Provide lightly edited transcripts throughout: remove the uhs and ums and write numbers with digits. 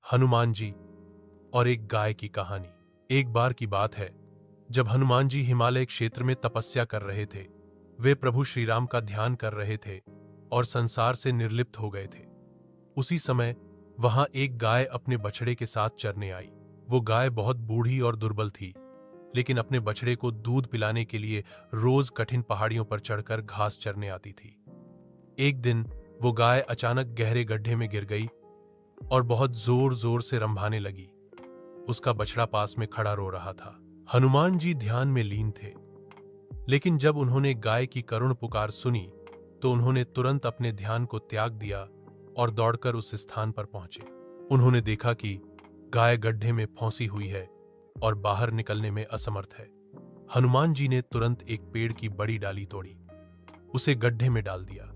हनुमान जी और एक गाय की कहानी। एक बार की बात है जब हनुमान जी हिमालय क्षेत्र में तपस्या कर रहे थे। वे प्रभु श्री राम का ध्यान कर रहे थे और संसार से निर्लिप्त हो गए थे। उसी समय वहां एक गाय अपने बछड़े के साथ चरने आई। वो गाय बहुत बूढ़ी और दुर्बल थी, लेकिन अपने बछड़े को दूध पिलाने के लिए रोज कठिन पहाड़ियों पर चढ़कर घास चरने आती थी। एक दिन वो गाय अचानक गहरे गड्ढे में गिर गई और बहुत जोर जोर से रंभाने लगी। उसका बछड़ा पास में खड़ा रो रहा था। हनुमान जी ध्यान में लीन थे, लेकिन जब उन्होंने गाय की करुण पुकार सुनी तो उन्होंने तुरंत अपने ध्यान को त्याग दिया और दौड़कर उस स्थान पर पहुंचे। उन्होंने देखा कि गाय गड्ढे में फंसी हुई है और बाहर निकलने में असमर्थ है। हनुमान जी ने तुरंत एक पेड़ की बड़ी डाली तोड़ी, उसे गड्ढे में डाल दिया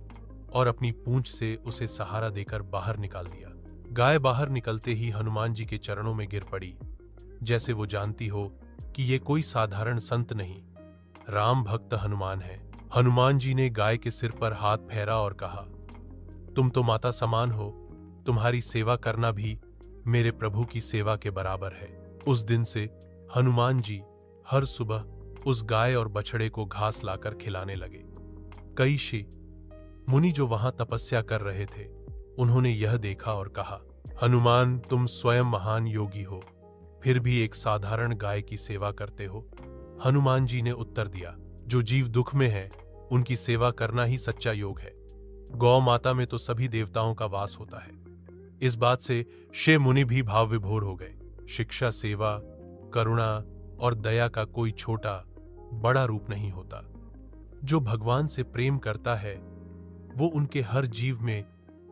और अपनी पूंछ से उसे सहारा देकर बाहर निकाल दिया। गाय बाहर निकलते ही हनुमान जी के चरणों में गिर पड़ी, जैसे वो जानती हो कि ये कोई साधारण संत नहीं, राम भक्त हनुमान है। हनुमान जी ने गाय के सिर पर हाथ फेरा और कहा, तुम तो माता समान हो, तुम्हारी सेवा करना भी मेरे प्रभु की सेवा के बराबर है। उस दिन से हनुमान जी हर सुबह उस गाय और बछड़े को घास लाकर खिलाने लगे। कई ऋषि मुनि जो वहां तपस्या कर रहे थे, उन्होंने यह देखा और कहा, हनुमान तुम स्वयं महान योगी हो, फिर भी एक साधारण गाय की सेवा करते हो। हनुमान जी ने उत्तर दिया, जो जीव दुख में है उनकी सेवा करना ही सच्चा योग है। गौ माता में तो सभी देवताओं का वास होता है। इस बात से ऋषि मुनि भी भाव विभोर हो गए। शिक्षा, सेवा, करुणा और दया का कोई छोटा बड़ा रूप नहीं होता। जो भगवान से प्रेम करता है वो उनके हर जीव में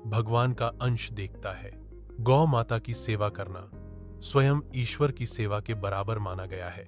भगवान का अंश देखता है। गौ माता की सेवा करना स्वयं ईश्वर की सेवा के बराबर माना गया है।